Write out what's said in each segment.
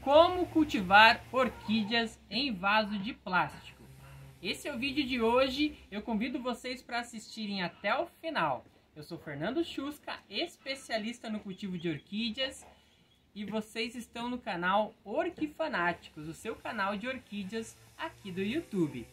Como cultivar orquídeas em vaso de plástico. Esse é o vídeo de hoje, eu convido vocês para assistirem até o final. Eu sou Fernando Chusca, especialista no cultivo de orquídeas, e vocês estão no canal Orquifanáticos, o seu canal de orquídeas aqui do YouTube.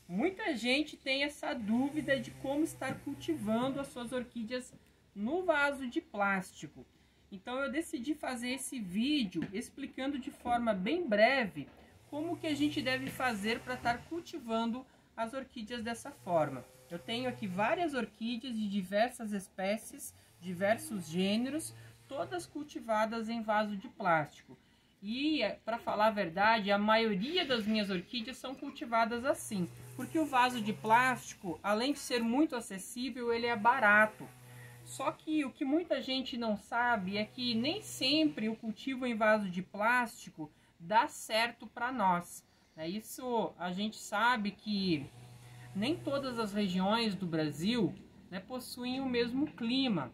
Muita gente tem essa dúvida de como estar cultivando as suas orquídeas no vaso de plástico. Então eu decidi fazer esse vídeo explicando de forma bem breve como que a gente deve fazer para estar cultivando as orquídeas dessa forma. Eu tenho aqui várias orquídeas de diversas espécies, diversos gêneros, todas cultivadas em vaso de plástico. E, para falar a verdade, a maioria das minhas orquídeas são cultivadas assim, porque o vaso de plástico, além de ser muito acessível, ele é barato. Só que o que muita gente não sabe é que nem sempre o cultivo em vaso de plástico dá certo para nós. Isso a gente sabe que nem todas as regiões do Brasil, possuem o mesmo clima.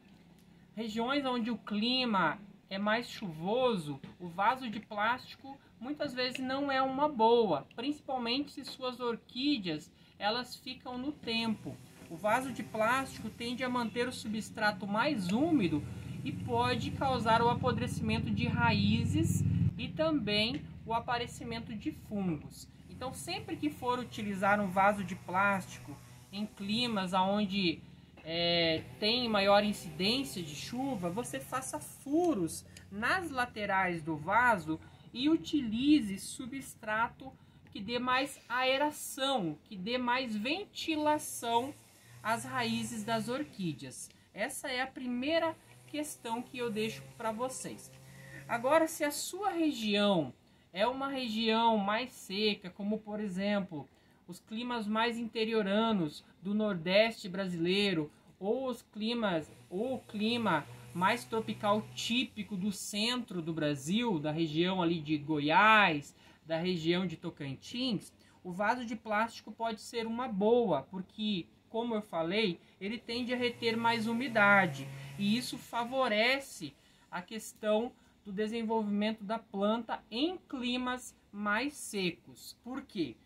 Regiões onde o clima é mais chuvoso, o vaso de plástico muitas vezes não é uma boa, principalmente se suas orquídeas elas ficam no tempo. O vaso de plástico tende a manter o substrato mais úmido e pode causar o apodrecimento de raízes e também o aparecimento de fungos. Então, sempre que for utilizar um vaso de plástico em climas onde tem maior incidência de chuva, você faça furos nas laterais do vaso e utilize substrato que dê mais aeração, que dê mais ventilação às raízes das orquídeas. Essa é a primeira questão que eu deixo para vocês. Agora, se a sua região é uma região mais seca, como por exemplo os climas mais interioranos do Nordeste brasileiro, ou o clima mais tropical típico do centro do Brasil, da região ali de Goiás, da região de Tocantins, o vaso de plástico pode ser uma boa, porque, como eu falei, ele tende a reter mais umidade e isso favorece a questão do desenvolvimento da planta em climas mais secos. Por quê?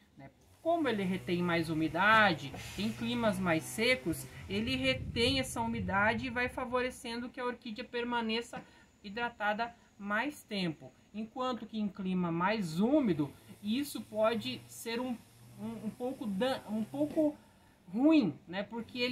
Como ele retém mais umidade, em climas mais secos, ele retém essa umidade e vai favorecendo que a orquídea permaneça hidratada mais tempo. Enquanto que em clima mais úmido, isso pode ser um pouco ruim, porque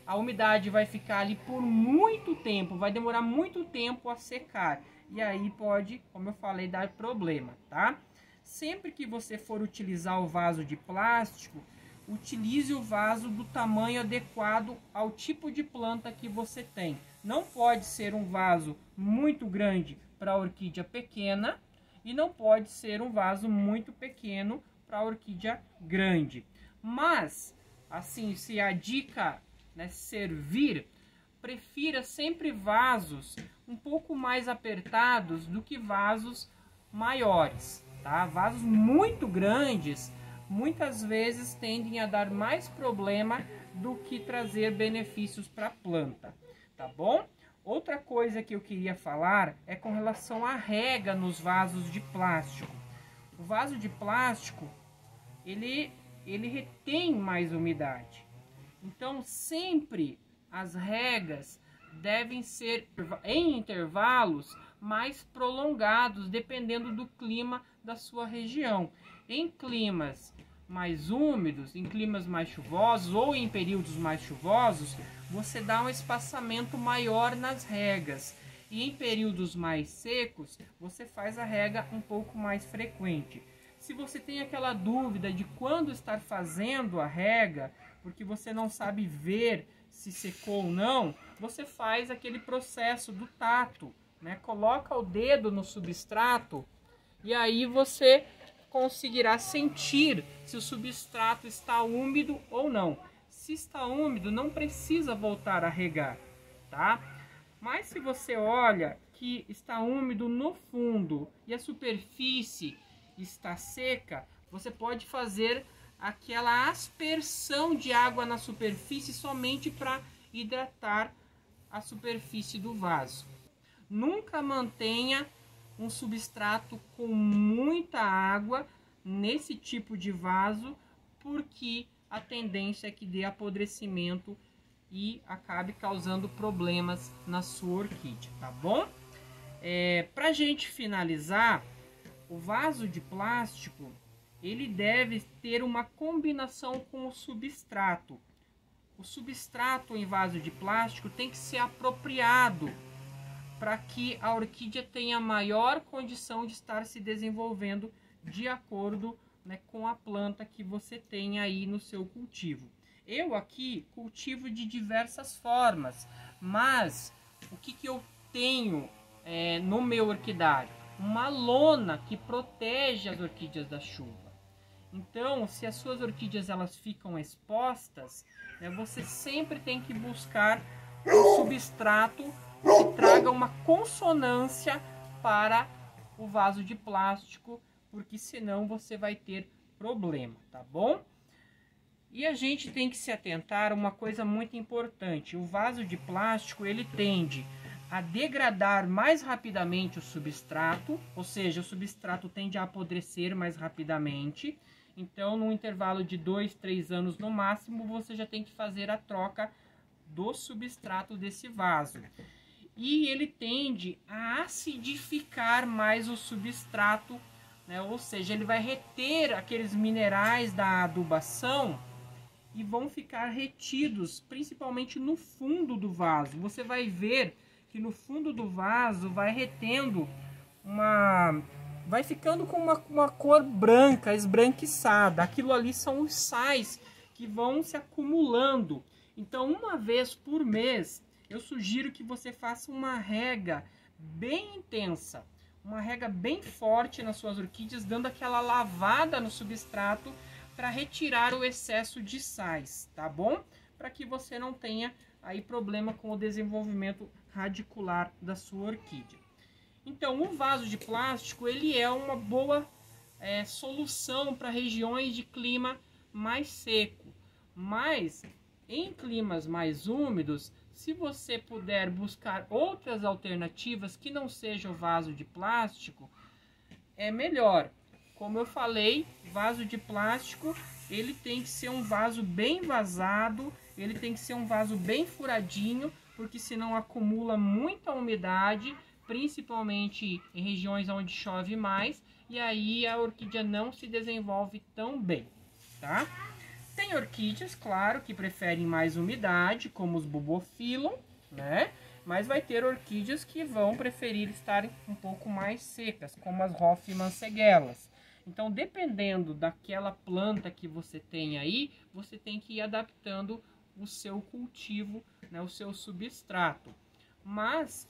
a umidade vai ficar ali por muito tempo, vai demorar muito tempo a secar. E aí pode, como eu falei, dar problema, tá? Sempre que você for utilizar o vaso de plástico, utilize o vaso do tamanho adequado ao tipo de planta que você tem. Não pode ser um vaso muito grande para a orquídea pequena e não pode ser um vaso muito pequeno para a orquídea grande. Mas, assim, se a dica servir, prefira sempre vasos um pouco mais apertados do que vasos maiores. Tá? Vasos muito grandes muitas vezes tendem a dar mais problema do que trazer benefícios para a planta, tá bom? Outra coisa que eu queria falar é com relação à rega nos vasos de plástico. O vaso de plástico, ele retém mais umidade. Então, sempre as regas devem ser em intervalos mais prolongados, dependendo do clima da sua região. Em climas mais úmidos, em climas mais chuvosos ou em períodos mais chuvosos, você dá um espaçamento maior nas regas. E em períodos mais secos, você faz a rega um pouco mais frequente. Se você tem aquela dúvida de quando estar fazendo a rega, porque você não sabe ver se secou ou não, você faz aquele processo do tato, coloca o dedo no substrato e aí você conseguirá sentir se o substrato está úmido ou não. Se está úmido, não precisa voltar a regar, tá? Mas se você olha que está úmido no fundo e a superfície está seca, você pode fazer aquela aspersão de água na superfície somente para hidratar a superfície do vaso. Nunca mantenha um substrato com muita água nesse tipo de vaso, porque a tendência é que dê apodrecimento e acabe causando problemas na sua orquídea, tá bom? Pra gente finalizar, o vaso de plástico, ele deve ter uma combinação com o substrato. O substrato em vaso de plástico tem que ser apropriado para que a orquídea tenha maior condição de estar se desenvolvendo de acordo, né, com a planta que você tem aí no seu cultivo. Eu aqui cultivo de diversas formas, mas o que eu tenho no meu orquidário? Uma lona que protege as orquídeas da chuva. Então, se as suas orquídeas elas ficam expostas, né, você sempre tem que buscar um substrato que traga uma consonância para o vaso de plástico, porque senão você vai ter problema, tá bom? E a gente tem que se atentar a uma coisa muito importante. O vaso de plástico, ele tende a degradar mais rapidamente o substrato, ou seja, o substrato tende a apodrecer mais rapidamente. Então, no intervalo de 2, 3 anos no máximo, você já tem que fazer a troca do substrato desse vaso. E ele tende a acidificar mais o substrato, né? Ou seja, ele vai reter aqueles minerais da adubação e vão ficar retidos, principalmente no fundo do vaso. Você vai ver que no fundo do vaso vai retendo vai ficando com uma cor branca, esbranquiçada. Aquilo ali são os sais que vão se acumulando. Então, uma vez por mês, eu sugiro que você faça uma rega bem intensa, uma rega bem forte nas suas orquídeas, dando aquela lavada no substrato para retirar o excesso de sais, tá bom? Para que você não tenha aí problema com o desenvolvimento radicular da sua orquídea. Então, o vaso de plástico, ele é uma boa solução para regiões de clima mais seco, mas em climas mais úmidos, se você puder buscar outras alternativas que não sejam o vaso de plástico, é melhor. Como eu falei, vaso de plástico, ele tem que ser um vaso bem vazado, ele tem que ser um vaso bem furadinho, porque senão acumula muita umidade, principalmente em regiões onde chove mais, e aí a orquídea não se desenvolve tão bem, tá? Tem orquídeas, claro, que preferem mais umidade, como os Bulbophyllum, né? Mas vai ter orquídeas que vão preferir estar um pouco mais secas, como as Hoffmannseggelas. Então, dependendo daquela planta que você tem aí, você tem que ir adaptando o seu cultivo, né, o seu substrato. Mas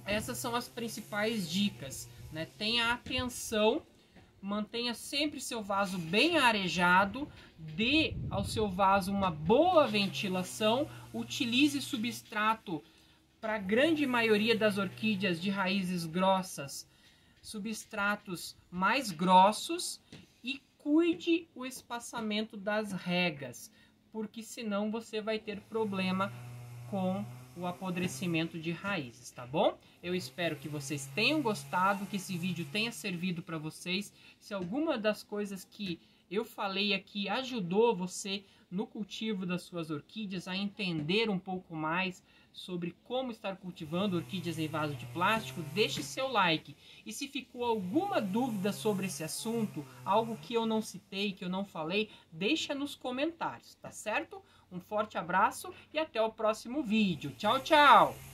essas são as principais dicas, né? Tenha atenção, mantenha sempre seu vaso bem arejado, dê ao seu vaso uma boa ventilação, utilize substrato para a grande maioria das orquídeas de raízes grossas, substratos mais grossos, e cuide o espaçamento das regas, porque senão você vai ter problema com o apodrecimento de raízes, tá bom? Eu espero que vocês tenham gostado, que esse vídeo tenha servido para vocês. Se alguma das coisas que eu falei aqui ajudou você no cultivo das suas orquídeas a entender um pouco mais sobre como estar cultivando orquídeas em vaso de plástico, deixe seu like. E se ficou alguma dúvida sobre esse assunto, algo que eu não citei, que eu não falei, deixa nos comentários, tá certo? Um forte abraço e até o próximo vídeo. Tchau, tchau!